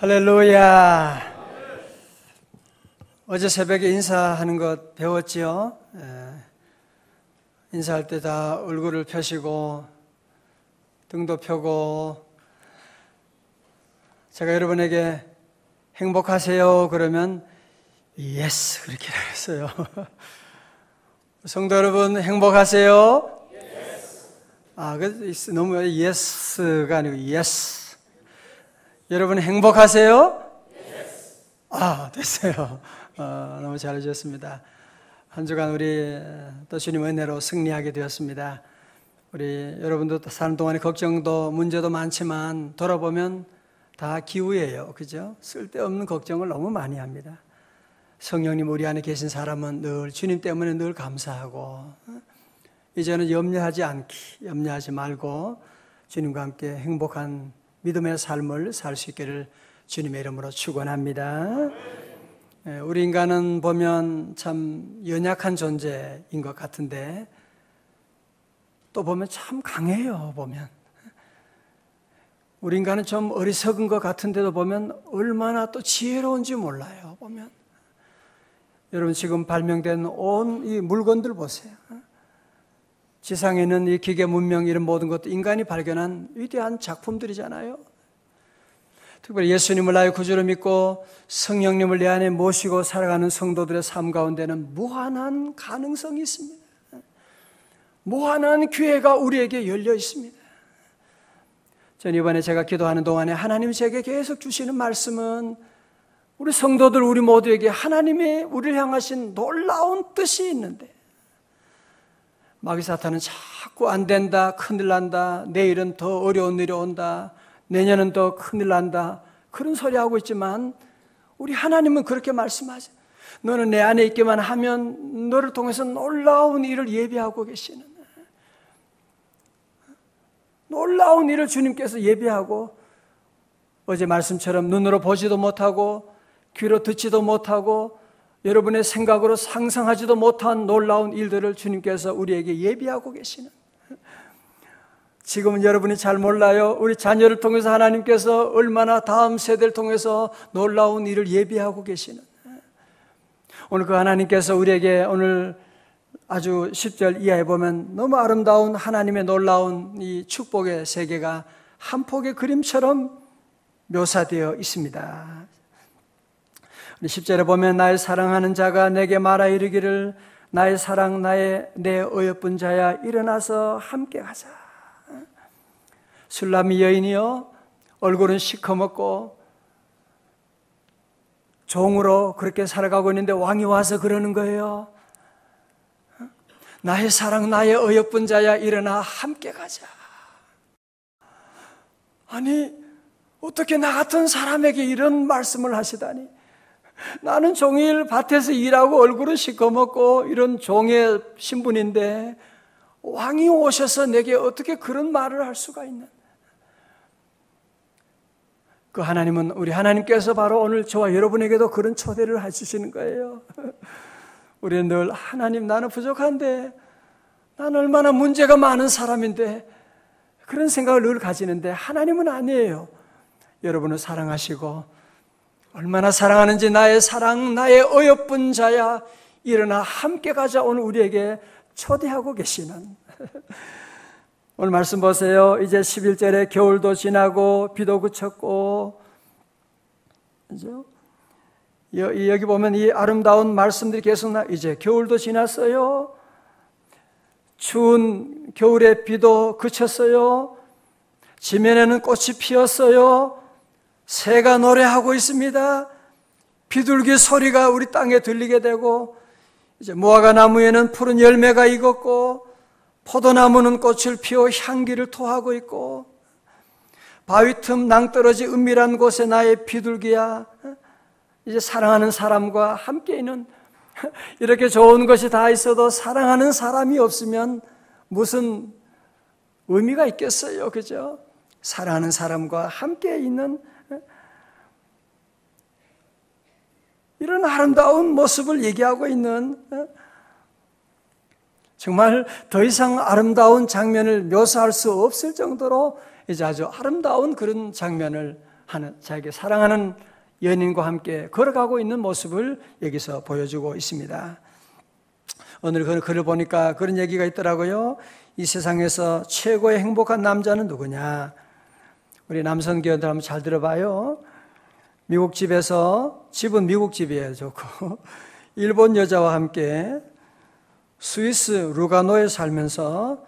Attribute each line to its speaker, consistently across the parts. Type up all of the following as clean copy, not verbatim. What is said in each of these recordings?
Speaker 1: 할렐루야. 어제 새벽에 인사하는 것 배웠지요? 인사할 때 다 얼굴을 펴시고 등도 펴고, 제가 여러분에게 행복하세요 그러면 예스 그렇게 했어요. 성도 여러분 행복하세요? 너무 예스가 아니고 예스. 여러분 행복하세요? 됐어요. 너무 잘해주셨습니다. 한 주간 우리 또 주님 은혜로 승리하게 되었습니다. 우리 여러분도 사는 동안에 걱정도 문제도 많지만 돌아보면 다 기우예요. 그죠? 쓸데없는 걱정을 너무 많이 합니다. 성령님 우리 안에 계신 사람은 늘 주님 때문에 늘 감사하고, 이제는 염려하지 말고 주님과 함께 행복한 믿음의 삶을 살 수 있기를 주님의 이름으로 축원합니다. 우리 인간은 보면 참 연약한 존재인 것 같은데 또 보면 참 강해요. 보면 우리 인간은 좀 어리석은 것 같은데도 보면 얼마나 또 지혜로운지 몰라요. 보면 여러분 지금 발명된 온 이 물건들 보세요. 지상에 있는 이 기계 문명 이런 모든 것도 인간이 발견한 위대한 작품들이잖아요. 특별히 예수님을 나의 구주로 믿고 성령님을 내 안에 모시고 살아가는 성도들의 삶 가운데는 무한한 가능성이 있습니다. 무한한 기회가 우리에게 열려 있습니다. 전 이번에 제가 기도하는 동안에 하나님 제게 계속 주시는 말씀은 우리 성도들 우리 모두에게 하나님의 우리를 향하신 놀라운 뜻이 있는데, 마귀 사탄은 자꾸 안 된다, 큰일 난다, 내일은 더 어려운 일이 온다, 내년은 더 큰일 난다, 그런 소리 하고 있지만 우리 하나님은 그렇게 말씀하세요. 너는 내 안에 있기만 하면 너를 통해서 놀라운 일을 예비하고 계시는, 놀라운 일을 주님께서 예비하고, 어제 말씀처럼 눈으로 보지도 못하고 귀로 듣지도 못하고 여러분의 생각으로 상상하지도 못한 놀라운 일들을 주님께서 우리에게 예비하고 계시는, 지금은 여러분이 잘 몰라요. 우리 자녀를 통해서 하나님께서 얼마나 다음 세대를 통해서 놀라운 일을 예비하고 계시는, 오늘 그 하나님께서 우리에게 오늘 아주 10절 이하에 보면 너무 아름다운 하나님의 놀라운 이 축복의 세계가 한 폭의 그림처럼 묘사되어 있습니다. 10절에 보면 나의 사랑하는 자가 내게 말하 이르기를 나의 사랑 내 어여쁜 자야 일어나서 함께 가자. 술람이 여인이요 얼굴은 시커멓고 종으로 그렇게 살아가고 있는데 왕이 와서 그러는 거예요. 나의 사랑 나의 어여쁜 자야 일어나 함께 가자. 아니 어떻게 나 같은 사람에게 이런 말씀을 하시다니. 나는 종일 밭에서 일하고 얼굴은 시커멓고 이런 종의 신분인데 왕이 오셔서 내게 어떻게 그런 말을 할 수가 있는, 그 하나님은 우리 하나님께서 바로 오늘 저와 여러분에게도 그런 초대를 해주시는 거예요. 우리는 늘 하나님 나는 부족한데, 나는 얼마나 문제가 많은 사람인데, 그런 생각을 늘 가지는데 하나님은 아니에요. 여러분을 사랑하시고 얼마나 사랑하는지 나의 사랑 나의 어여쁜 자야 일어나 함께 가자 오늘 우리에게 초대하고 계시는, 오늘 말씀 보세요. 이제 11절에 겨울도 지나고 비도 그쳤고, 그죠? 여기 보면 이 아름다운 말씀들이 계속 이제 겨울도 지났어요. 추운 겨울에 비도 그쳤어요. 지면에는 꽃이 피었어요. 새가 노래하고 있습니다. 비둘기 소리가 우리 땅에 들리게 되고, 이제 무화과 나무에는 푸른 열매가 익었고 포도나무는 꽃을 피워 향기를 토하고 있고, 바위 틈 낭떠러지 은밀한 곳에 나의 비둘기야 이제 사랑하는 사람과 함께 있는, 이렇게 좋은 것이 다 있어도 사랑하는 사람이 없으면 무슨 의미가 있겠어요. 그죠? 사랑하는 사람과 함께 있는 이런 아름다운 모습을 얘기하고 있는, 정말 더 이상 아름다운 장면을 묘사할 수 없을 정도로 이제 아주 아름다운 그런 장면을 자기 사랑하는 연인과 함께 걸어가고 있는 모습을 여기서 보여주고 있습니다. 오늘 그 글을 보니까 그런 얘기가 있더라고요. 이 세상에서 최고의 행복한 남자는 누구냐? 우리 남성교회들 한번 잘 들어봐요. 미국 집에서, 집은 미국 집이에요, 좋고. 일본 여자와 함께 스위스 루가노에 살면서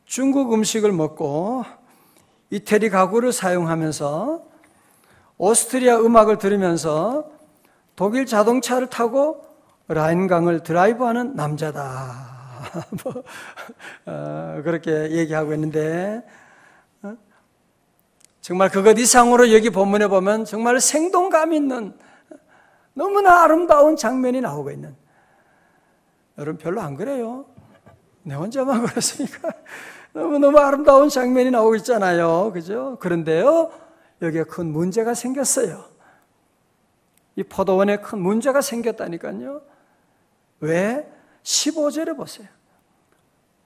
Speaker 1: 중국 음식을 먹고 이태리 가구를 사용하면서 오스트리아 음악을 들으면서 독일 자동차를 타고 라인강을 드라이브하는 남자다. 그렇게 얘기하고 있는데 정말 그것 이상으로 여기 본문에 보면 정말 생동감 있는 너무나 아름다운 장면이 나오고 있는, 여러분 별로 안 그래요? 내 혼자만 그렇습니까? 너무너무 아름다운 장면이 나오고 있잖아요. 그죠? 그런데요, 여기에 큰 문제가 생겼어요. 이 포도원에 큰 문제가 생겼다니까요. 왜? 15절에 보세요.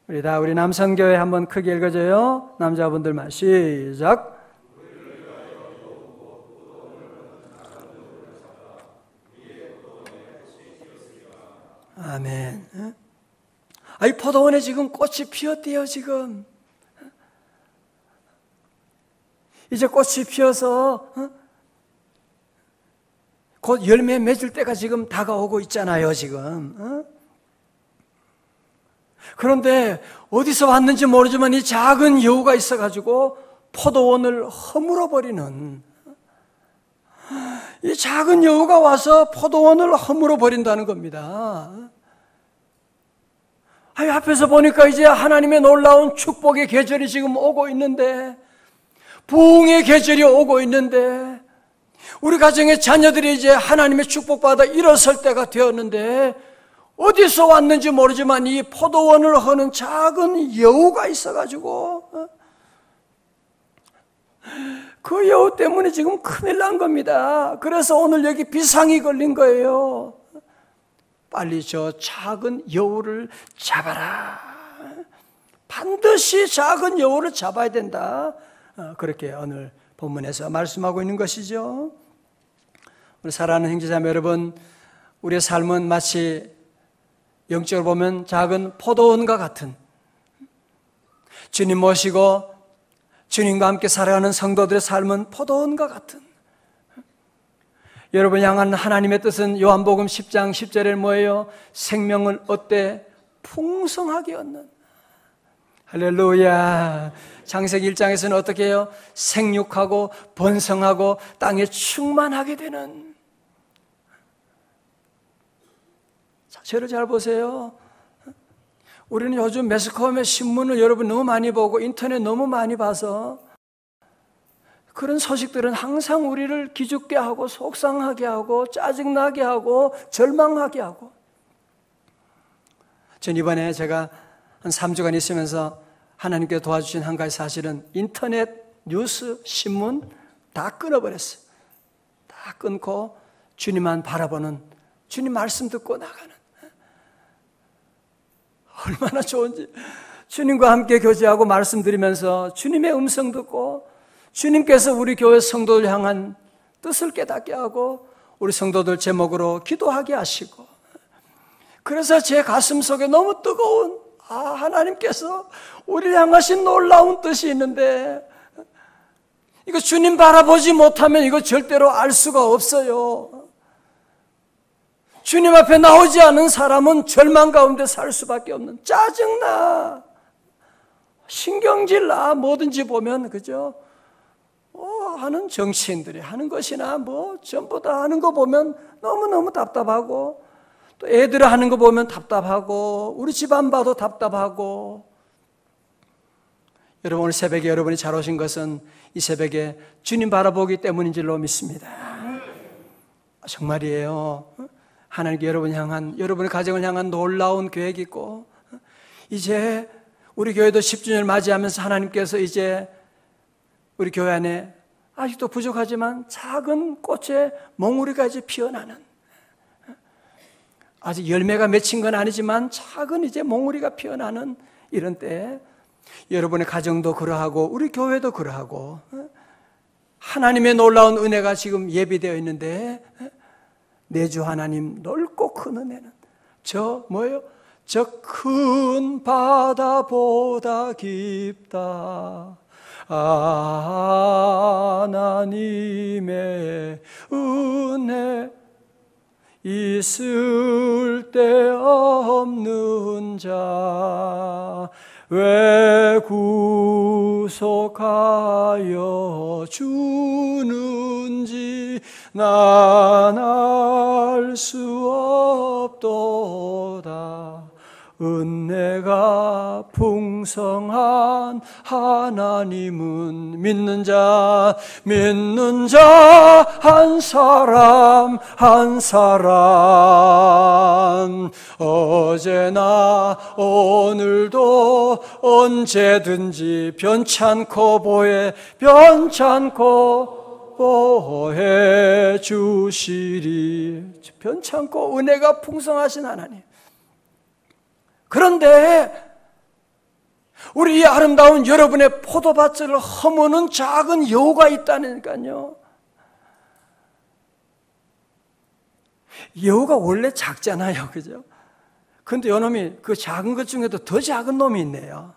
Speaker 1: 우리 남성교회 한번 크게 읽어줘요. 남자분들만 시작. 아멘. 이 포도원에 지금 꽃이 피었대요, 지금. 이제 꽃이 피어서 곧 열매 맺을 때가 지금 다가오고 있잖아요, 지금. 그런데 어디서 왔는지 모르지만 이 작은 여우가 있어가지고 포도원을 허물어버리는, 이 작은 여우가 와서 포도원을 허물어버린다는 겁니다. 앞에서 보니까 이제 하나님의 놀라운 축복의 계절이 지금 오고 있는데, 부흥의 계절이 오고 있는데, 우리 가정의 자녀들이 이제 하나님의 축복받아 일어설 때가 되었는데, 어디서 왔는지 모르지만 이 포도원을 허는 작은 여우가 있어가지고 그 여우 때문에 지금 큰일 난 겁니다. 그래서 오늘 여기 비상이 걸린 거예요. 빨리 저 작은 여우를 잡아라. 반드시 작은 여우를 잡아야 된다. 그렇게 오늘 본문에서 말씀하고 있는 것이죠. 우리 사랑하는 형제자매 여러분, 우리의 삶은 마치 영적으로 보면 작은 포도원과 같은, 주님 모시고 주님과 함께 살아가는 성도들의 삶은 포도원과 같은, 여러분 향한 하나님의 뜻은 요한복음 10장 10절에 뭐예요? 생명을 얻되 풍성하게 얻는. 할렐루야. 창세기 1장에서는 어떻게 해요? 생육하고 번성하고 땅에 충만하게 되는. 자, 저를 잘 보세요. 우리는 요즘 매스컴의 신문을 여러분 너무 많이 보고 인터넷 너무 많이 봐서 그런 소식들은 항상 우리를 기죽게 하고 속상하게 하고 짜증나게 하고 절망하게 하고. 전 이번에 제가 한 3주간 있으면서 하나님께 도와주신 한 가지 사실은 인터넷 뉴스 신문 다 끊어버렸어요. 다 끊고 주님만 바라보는, 주님 말씀 듣고 나가는, 얼마나 좋은지. 주님과 함께 교제하고 말씀드리면서 주님의 음성 듣고 주님께서 우리 교회 성도들 향한 뜻을 깨닫게 하고 우리 성도들 제목으로 기도하게 하시고, 그래서 제 가슴 속에 너무 뜨거운, 하나님께서 우리를 향하신 놀라운 뜻이 있는데 이거 주님 바라보지 못하면 이거 절대로 알 수가 없어요. 주님 앞에 나오지 않은 사람은 절망 가운데 살 수밖에 없는, 짜증나, 신경질나, 뭐든지 보면, 그죠? 하는 정치인들이 하는 것이나 전부 다 하는 거 보면 너무너무 답답하고, 또 애들 하는 거 보면 답답하고, 우리 집안 봐도 답답하고. 여러분, 오늘 새벽에 여러분이 잘 오신 것은 이 새벽에 주님 바라보기 때문인 줄로 믿습니다. 정말이에요. 하나님께 여러분의 가정을 향한 놀라운 계획이 있고, 이제 우리 교회도 10주년을 맞이하면서 하나님께서 이제 우리 교회 안에 아직도 부족하지만 작은 꽃에 몽우리가 이제 피어나는, 아직 열매가 맺힌 건 아니지만 작은 이제 몽우리가 피어나는 이런 때 여러분의 가정도 그러하고 우리 교회도 그러하고 하나님의 놀라운 은혜가 지금 예비되어 있는데, 내 주 하나님 넓고 큰 은혜는 저 뭐예요? 저 큰 바다보다 깊다. 하나님의 은혜 있을 데 없는 자 왜 구속하여 주는지 난 알 수 없도다. 은혜가 풍성한 하나님은 믿는 자 한 사람 어제나 오늘도 언제든지 변찮고 보혜 주시리. 변찮고 은혜가 풍성하신 하나님. 그런데 우리 이 아름다운 여러분의 포도밭을 허무는 작은 여우가 있다니까요. 여우가 원래 작잖아요, 그죠? 근데 요놈이 그 작은 것 중에도 더 작은 놈이 있네요.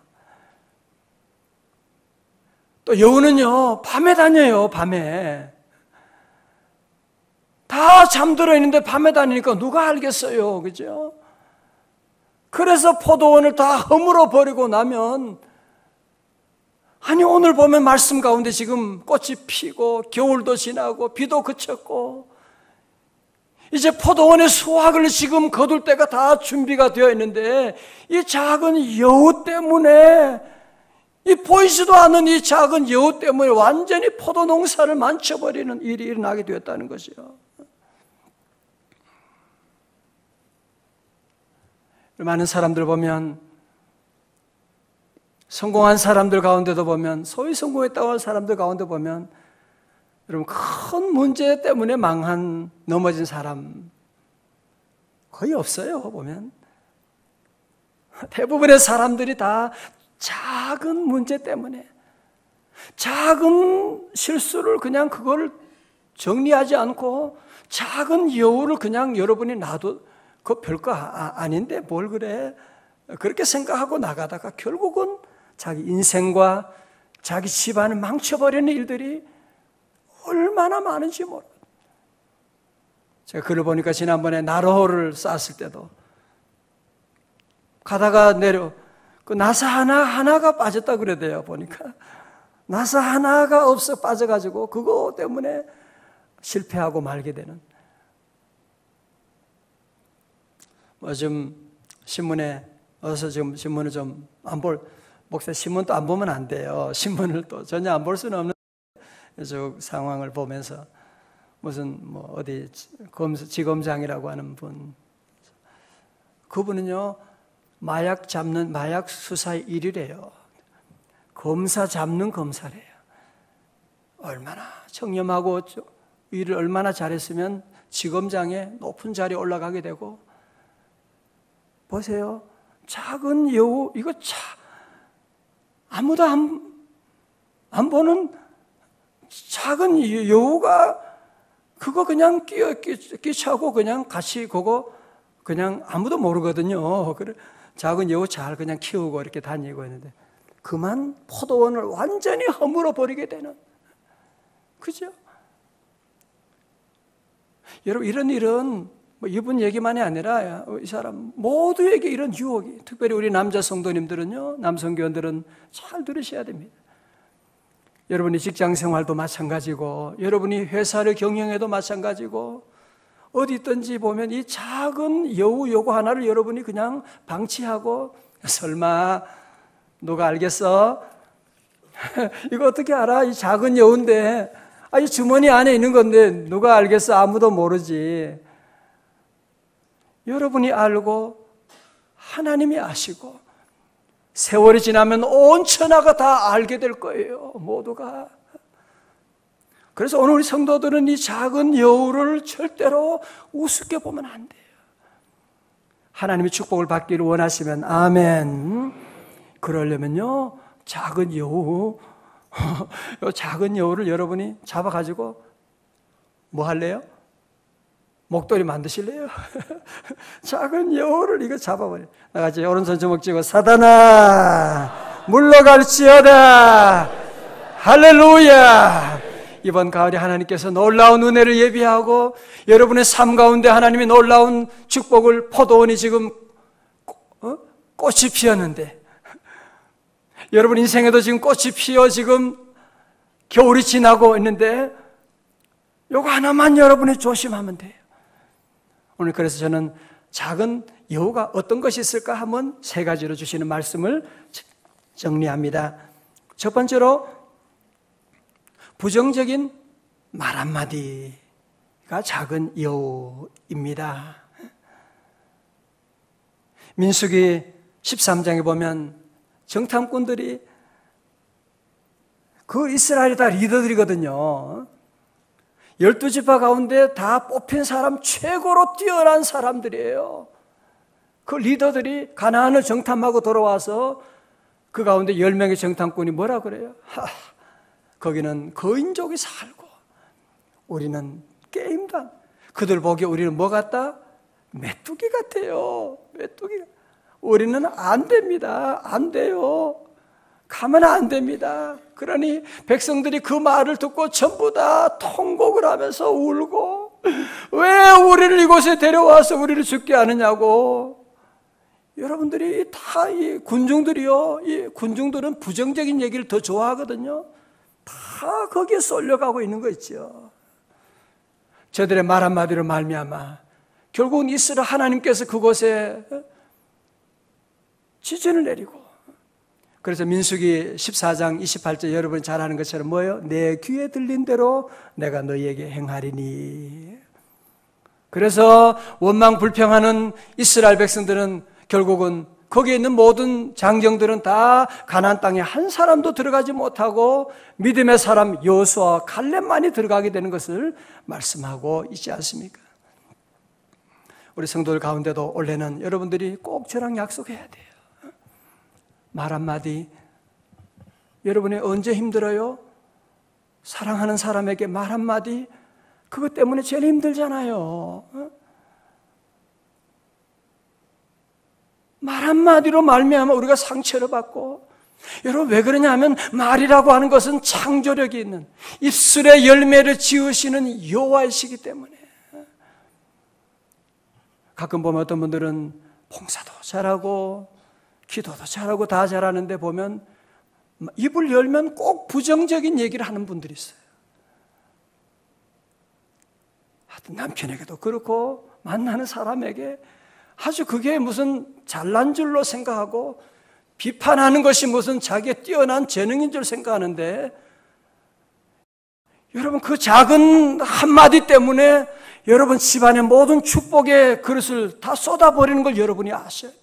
Speaker 1: 또 여우는요, 밤에 다녀요, 밤에. 다 잠들어 있는데 밤에 다니니까 누가 알겠어요, 그죠? 그래서 포도원을 다 허물어 버리고 나면, 아니 오늘 보면 말씀 가운데 지금 꽃이 피고 겨울도 지나고 비도 그쳤고 이제 포도원의 수확을 지금 거둘 때가 다 준비가 되어 있는데, 이 작은 여우 때문에, 이 보이지도 않는 이 작은 여우 때문에 완전히 포도 농사를 망쳐버리는 일이 일어나게 되었다는 것이요. 많은 사람들 보면, 성공한 사람들 가운데도 보면, 소위 성공했다고 하는 사람들 가운데 보면, 여러분 큰 문제 때문에 넘어진 사람 거의 없어요. 보면 대부분의 사람들이 다 작은 문제 때문에, 작은 실수를 그냥 그걸 정리하지 않고 작은 여우를 그냥 여러분이 놔도 그거 별거 아닌데 뭘 그래, 그렇게 생각하고 나가다가 결국은 자기 인생과 자기 집안을 망쳐버리는 일들이 얼마나 많은지 모르겠어요. 제가 글을 보니까 지난번에 나로호를 쌌을 때도 가다가 그 나사 하나가 빠졌다 그러대요. 보니까 나사 하나가 없어 빠져가지고 그거 때문에 실패하고 말게 되는. 좀 신문에 어서 지금 신문을 좀 안 목사 신문도 안 보면 안 돼요. 신문을 또 전혀 안 볼 수는 없는 저 상황을 보면서 무슨 어디 지검장이라고 하는 분, 그분은요 마약 수사의 1위래요. 검사 잡는 검사래요. 얼마나 청렴하고 일을 얼마나 잘했으면 지검장에 높은 자리에 올라가게 되고. 보세요, 작은 여우, 이거 아무도 안 보는 작은 여우가 그거 그냥 끼차고 그냥 같이 그거 그냥 아무도 모르거든요. 그래 작은 여우 잘 그냥 키우고 이렇게 다니고 있는데 그만 포도원을 완전히 허물어 버리게 되는, 그죠? 여러분 이런 일은 이분 얘기만이 아니라 이 사람 모두에게 이런 유혹이, 특별히 우리 남자 성도님들은요, 남성교원들은 잘 들으셔야 됩니다. 여러분이 직장 생활도 마찬가지고, 여러분이 회사를 경영해도 마찬가지고, 어디 있든지 보면 이 작은 여우 요거 하나를 여러분이 그냥 방치하고, 설마 누가 알겠어? 이거 어떻게 알아? 이 작은 여우인데, 이 주머니 안에 있는 건데 누가 알겠어? 아무도 모르지. 여러분이 알고 하나님이 아시고 세월이 지나면 온 천하가 다 알게 될 거예요. 모두가. 그래서 오늘 우리 성도들은 이 작은 여우를 절대로 우습게 보면 안 돼요. 하나님의 축복을 받기를 원하시면 아멘. 그러려면요 작은 여우 이 작은 여우를 여러분이 잡아가지고 뭐 할래요? 목도리 만드실래요? 작은 여우를 이거 잡아버려. 나같이 오른손 주먹 쥐고 사단아 물러갈지어다. 할렐루야. 이번 가을에 하나님께서 놀라운 은혜를 예비하고 여러분의 삶 가운데 하나님이 놀라운 축복을 포도원이 지금 꽃이 피었는데 여러분 인생에도 지금 꽃이 피어 지금 겨울이 지나고 있는데 요거 하나만 여러분이 조심하면 돼요. 오늘 그래서 저는 작은 여우가 어떤 것이 있을까 한번 세 가지로 주시는 말씀을 정리합니다. 첫 번째로 부정적인 말 한마디가 작은 여우입니다. 민수기 13장에 보면 정탐꾼들이 그 이스라엘이 다 리더들이거든요. 12지파 가운데 다 뽑힌 사람 최고로 뛰어난 사람들이에요. 그 리더들이 가나안을 정탐하고 돌아와서 그 가운데 10명의 정탐꾼이 뭐라 그래요? 거기는 거인족이 살고 우리는 게임단. 그들 보기에 우리는 뭐 같다? 메뚜기 같아요. 메뚜기. 우리는 안 됩니다. 안 돼요. 가면 안 됩니다. 그러니 백성들이 그 말을 듣고 전부 다 통곡을 하면서 울고 왜 우리를 이곳에 데려와서 우리를 죽게 하느냐고. 여러분들이 다 이 군중들이요. 이 군중들은 부정적인 얘기를 더 좋아하거든요. 다 거기에 쏠려가고 있는 거 있죠. 저들의 말 한마디로 말미암아 결국은 이스라엘 하나님께서 그곳에 지진을 내리고 그래서 민수기 14장 28절 여러분이 잘 아는 것처럼 뭐예요? 내 귀에 들린 대로 내가 너희에게 행하리니. 그래서 원망 불평하는 이스라엘 백성들은 결국은 거기에 있는 모든 장정들은 다 가나안 땅에 한 사람도 들어가지 못하고 믿음의 사람 여호수아와 갈렙만이 들어가게 되는 것을 말씀하고 있지 않습니까? 우리 성도들 가운데도 올해는 여러분들이 꼭 저랑 약속해야 돼요. 말 한마디. 여러분이 언제 힘들어요? 사랑하는 사람에게 말 한마디. 그것 때문에 제일 힘들잖아요. 말 한마디로 말미암아 우리가 상처를 받고. 여러분 왜 그러냐 하면 말이라고 하는 것은 창조력이 있는 입술의 열매를 지으시는 여호와이시기 때문에. 가끔 보면 어떤 분들은 봉사도 잘하고 기도도 잘하고 다 잘하는데 보면 입을 열면 꼭 부정적인 얘기를 하는 분들이 있어요. 하여튼 남편에게도 그렇고 만나는 사람에게 아주 그게 무슨 잘난 줄로 생각하고 비판하는 것이 무슨 자기의 뛰어난 재능인 줄 생각하는데 여러분 그 작은 한마디 때문에 여러분 집안의 모든 축복의 그릇을 다 쏟아버리는 걸 여러분이 아셔야 돼요.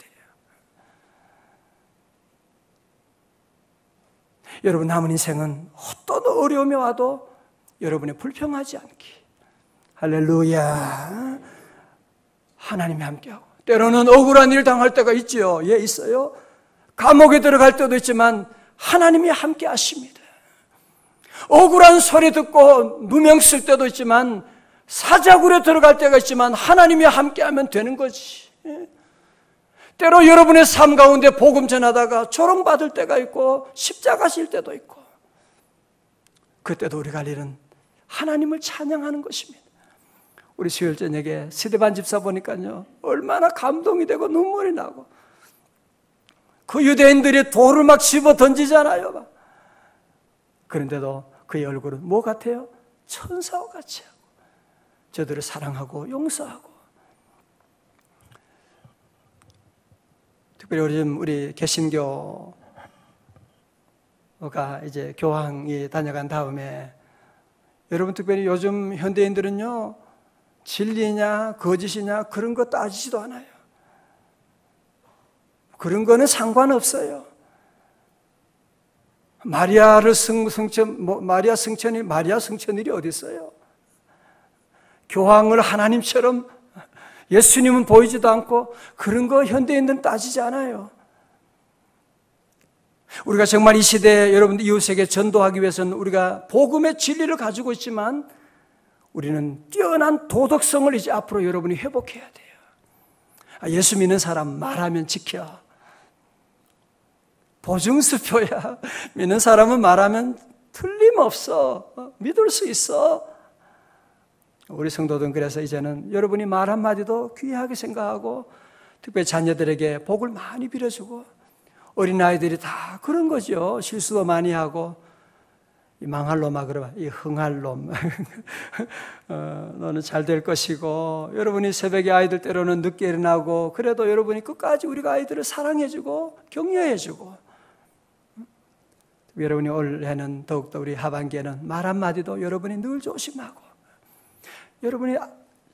Speaker 1: 여러분 남은 인생은 어떤 어려움이 와도 여러분이 불평하지 않기. 할렐루야. 하나님이 함께하고 때로는 억울한 일 당할 때가 있지요. 예, 있어요. 감옥에 들어갈 때도 있지만 하나님이 함께 하십니다. 억울한 소리 듣고 누명 쓸 때도 있지만 사자굴에 들어갈 때가 있지만 하나님이 함께하면 되는 거지. 때로 여러분의 삶 가운데 복음 전하다가 조롱받을 때가 있고 십자가 질 때도 있고 그때도 우리가 할 일은 하나님을 찬양하는 것입니다. 우리 수요일 저녁에 스데반 집사 보니까요 얼마나 감동이 되고 눈물이 나고 그 유대인들이 돌을 막 집어 던지잖아요. 막. 그런데도 그의 얼굴은 뭐 같아요? 천사와 같이 하고 저들을 사랑하고 용서하고. 특별히 요즘 우리 개신교가 이제 교황이 다녀간 다음에 여러분 특별히 요즘 현대인들은요 진리냐 거짓이냐 그런 거 따지지도 않아요. 그런 거는 상관없어요. 마리아 승천일이 어디 있어요? 교황을 하나님처럼 예수님은 보이지도 않고 그런 거 현대인들은 따지지 않아요. 우리가 정말 이 시대에 여러분들 이웃에게 전도하기 위해서는 우리가 복음의 진리를 가지고 있지만 우리는 뛰어난 도덕성을 이제 앞으로 여러분이 회복해야 돼요. 예수 믿는 사람 말하면 지켜. 보증수표야. 믿는 사람은 말하면 틀림없어. 믿을 수 있어. 우리 성도들은 그래서 이제는 여러분이 말 한마디도 귀하게 생각하고 특별히 자녀들에게 복을 많이 빌어주고 어린아이들이 다 그런 거죠. 실수도 많이 하고 이 망할 놈아 그러면 이 흥할 놈 너는 잘 될 것이고 여러분이 새벽에 아이들 때로는 늦게 일어나고 그래도 여러분이 끝까지 우리가 아이들을 사랑해주고 격려해주고 여러분이 올해는 더욱더 우리 하반기에는 말 한마디도 여러분이 늘 조심하고 여러분이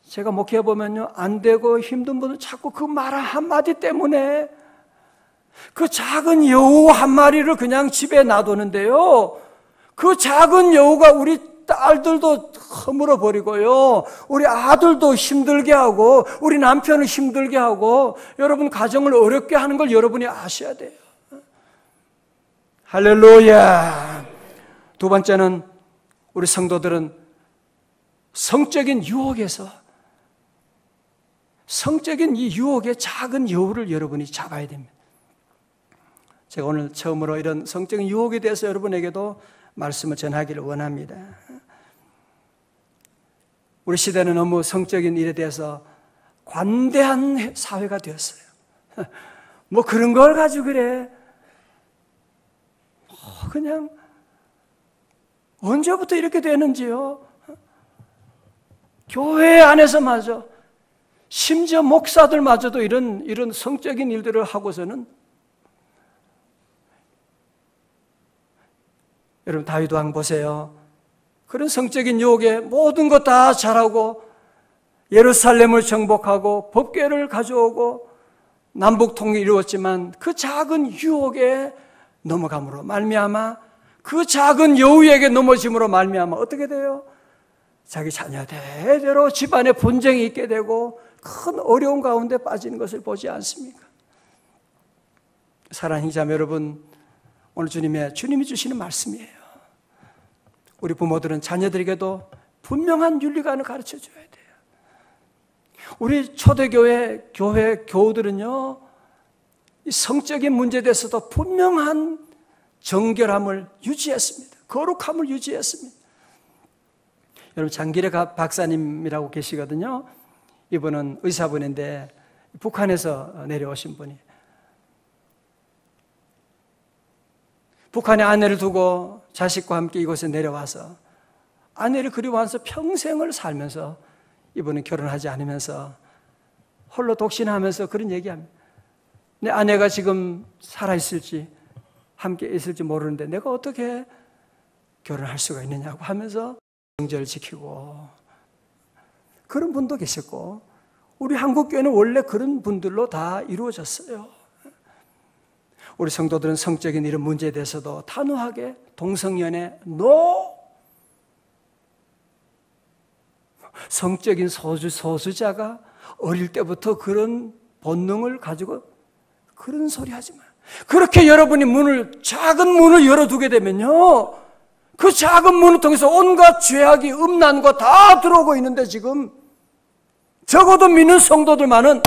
Speaker 1: 제가 목회해보면요 안 되고 힘든 분은 자꾸 그 말 한마디 때문에 그 작은 여우 한 마리를 그냥 집에 놔두는데요 그 작은 여우가 우리 딸들도 허물어 버리고요 우리 아들도 힘들게 하고 우리 남편을 힘들게 하고 여러분 가정을 어렵게 하는 걸 여러분이 아셔야 돼요. 할렐루야. 두 번째는 우리 성도들은 성적인 유혹에서 성적인 이 유혹의 작은 여우를 여러분이 잡아야 됩니다. 제가 오늘 처음으로 이런 성적인 유혹에 대해서 여러분에게도 말씀을 전하기를 원합니다. 우리 시대는 너무 성적인 일에 대해서 관대한 사회가 되었어요. 뭐 그런 걸 가지고 그래. 그냥 언제부터 이렇게 되는지요. 교회 안에서마저 심지어 목사들마저도 이런 성적인 일들을 하고서는 여러분 다윗 왕 보세요. 그런 성적인 유혹에 모든 것 다 잘하고 예루살렘을 정복하고 법궤를 가져오고 남북 통일이 이루었지만 그 작은 유혹에 넘어감으로 말미암아 그 작은 여우에게 넘어짐으로 말미암아 어떻게 돼요? 자기 자녀 대대로 집안에 분쟁이 있게 되고 큰 어려운 가운데 빠지는 것을 보지 않습니까? 사랑하는 자매 여러분, 오늘 주님이 주시는 말씀이에요. 우리 부모들은 자녀들에게도 분명한 윤리관을 가르쳐줘야 돼요. 우리 초대교회 교우들은요 이 성적인 문제에 대해서도 분명한 정결함을 유지했습니다. 거룩함을 유지했습니다. 여러분 장기래 박사님이라고 계시거든요. 이분은 의사분인데 북한에서 내려오신 분이 북한에 아내를 두고 자식과 함께 이곳에 내려와서 아내를 그리워하면서 평생을 살면서 이분은 결혼하지 않으면서 홀로 독신하면서 그런 얘기합니다. 내 아내가 지금 살아있을지 함께 있을지 모르는데 내가 어떻게 결혼할 수가 있느냐고 하면서 정절을 지키고 그런 분도 계셨고 우리 한국교회는 원래 그런 분들로 다 이루어졌어요. 우리 성도들은 성적인 이런 문제에 대해서도 단호하게 동성연애 성적인 소수자가 어릴 때부터 그런 본능을 가지고 그런 소리 하지 마요. 그렇게 여러분이 작은 문을 열어두게 되면요 그 작은 문을 통해서 온갖 죄악이 음란과 다 들어오고 있는데 지금 적어도 믿는 성도들만은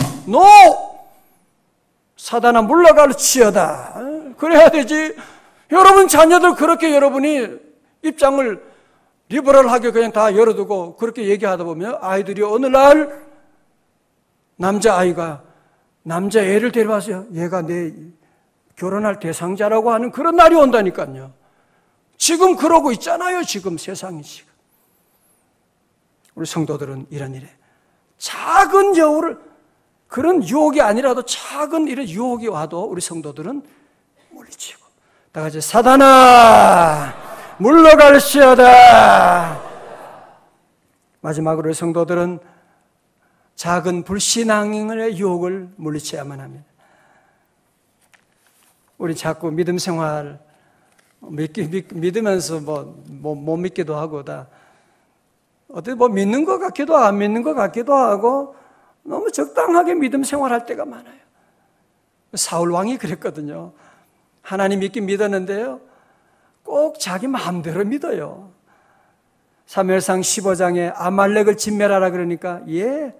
Speaker 1: 사단아 물러갈지어다 그래야 되지. 여러분 자녀들 그렇게 여러분이 입장을 리버럴하게 그냥 다 열어두고 그렇게 얘기하다 보면 아이들이 어느 날 남자애를 데려와서 얘가 내 결혼할 대상자라고 하는 그런 날이 온다니까요. 지금 그러고 있잖아요. 지금 세상이 지금. 우리 성도들은 이런 일에 작은 여우를 그런 유혹이 아니라도 작은 이런 유혹이 와도 우리 성도들은 물리치고 다 같이 사단아 물러갈시어다. 마지막으로 우리 성도들은 작은 불신앙의 유혹을 물리쳐야만 합니다. 우리 자꾸 믿음 생활 믿으면서 못 믿기도 하고 다 어떻게 믿는 것 같기도 안 믿는 것 같기도 하고 너무 적당하게 믿음 생활할 때가 많아요. 사울 왕이 그랬거든요. 하나님 믿긴 믿었는데요, 꼭 자기 마음대로 믿어요. 사무엘상 15장에 아말렉을 진멸하라 그러니까 예.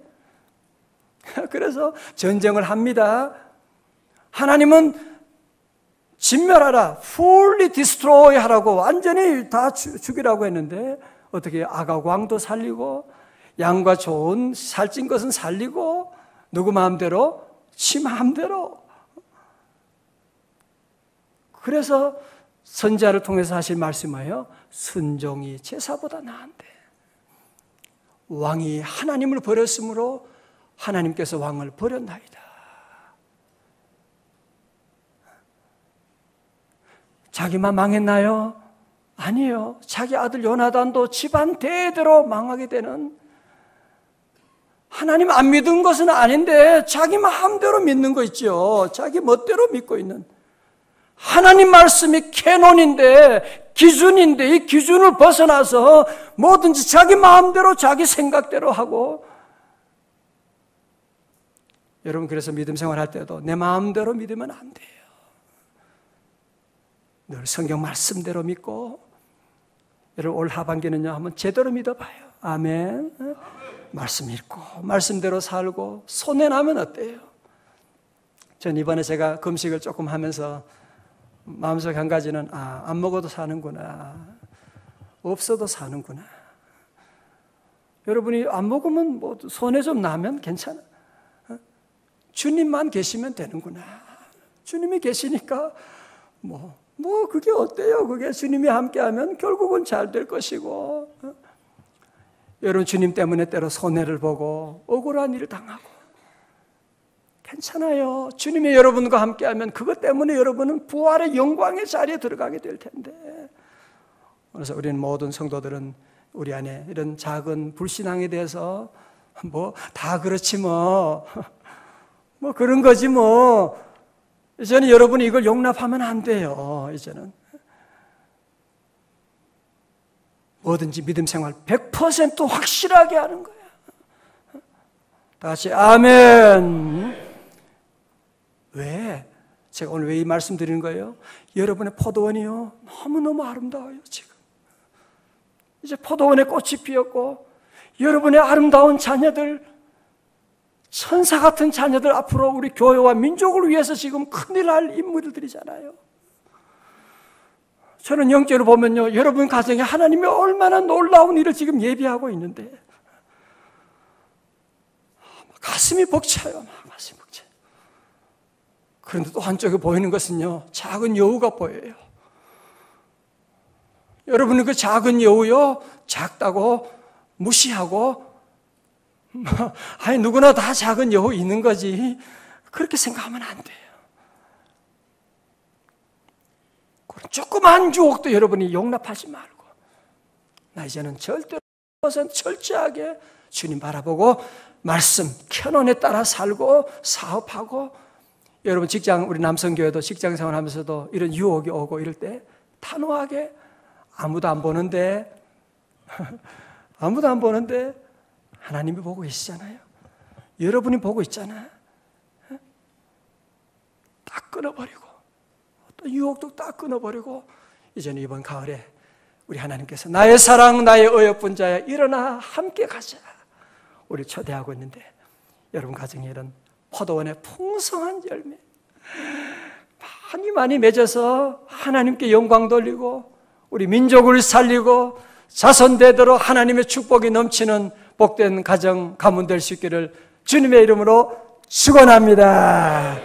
Speaker 1: 그래서 전쟁을 합니다. 하나님은 진멸하라, fully destroy 하라고 완전히 다 죽이라고 했는데 어떻게 아각 왕도 살리고 양과 좋은 살찐 것은 살리고 누구 마음대로? 지 마음대로. 그래서 선지자를 통해서 하실 말씀이에요. 순종이 제사보다 나은데 왕이 하나님을 버렸으므로 하나님께서 왕을 버렸나이다. 자기만 망했나요? 아니에요. 자기 아들 요나단도 집안 대대로 망하게 되는, 하나님 안 믿은 것은 아닌데 자기 마음대로 믿는 거 있죠. 자기 멋대로 믿고 있는, 하나님 말씀이 캐논인데, 기준인데 이 기준을 벗어나서 뭐든지 자기 마음대로 자기 생각대로 하고, 여러분 그래서 믿음 생활할 때도 내 마음대로 믿으면 안 돼요. 늘 성경 말씀대로 믿고, 여러분 올 하반기는요 한번 제대로 믿어봐요. 아멘. 말씀 읽고 말씀대로 살고 손해나면 어때요? 전 이번에 제가 금식을 조금 하면서 마음속에 한 가지는, 안 먹어도 사는구나, 없어도 사는구나. 여러분이 안 먹으면 뭐 손해 좀 나면 괜찮아. 주님만 계시면 되는구나. 주님이 계시니까 뭐 그게 어때요? 그게 주님이 함께하면 결국은 잘 될 것이고, 여러분 주님 때문에 때로 손해를 보고 억울한 일을 당하고 괜찮아요. 주님이 여러분과 함께하면 그것 때문에 여러분은 부활의 영광의 자리에 들어가게 될 텐데. 그래서 우리는 모든 성도들은 우리 안에 이런 작은 불신앙에 대해서 뭐 다 그렇지 뭐 그런 거지 뭐, 이제는 여러분이 이걸 용납하면 안 돼요. 이제는 뭐든지 믿음 생활 100% 확실하게 하는 거야. 다 같이 아멘. 왜? 제가 오늘 왜 이 말씀 드리는 거예요? 여러분의 포도원이요 너무너무 아름다워요. 지금 이제 포도원에 꽃이 피었고, 여러분의 아름다운 자녀들, 천사 같은 자녀들 앞으로 우리 교회와 민족을 위해서 지금 큰일 날 인물들이잖아요. 저는 영적으로 보면요, 여러분 가정에 하나님이 얼마나 놀라운 일을 지금 예비하고 있는데 가슴이 벅차요. 가슴이 벅차요. 그런데 또 한쪽에 보이는 것은요, 작은 여우가 보여요. 여러분은 그 작은 여우요, 작다고 무시하고 아니 누구나 다 작은 여우 있는 거지, 그렇게 생각하면 안 돼요. 조그만 유혹도 여러분이 용납하지 말고, 나 이제는 절대로 철저하게 주님 바라보고 말씀 캐논에 따라 살고 사업하고. 여러분 직장, 우리 남성교회도 직장 생활하면서도 이런 유혹이 오고 이럴 때 단호하게, 아무도 안 보는데 하나님이 보고 계시잖아요. 여러분이 보고 있잖아. 딱 끊어버리고, 또 유혹도 딱 끊어버리고, 이제는 이번 가을에 우리 하나님께서 나의 사랑, 나의 어여쁜 자야 일어나 함께 가자, 우리 초대하고 있는데, 여러분 가정에 이런 포도원의 풍성한 열매 많이 맺어서 하나님께 영광 돌리고 우리 민족을 살리고 자손대대로 하나님의 축복이 넘치는 복된 가정, 가문 될 수 있기를 주님의 이름으로 축원합니다.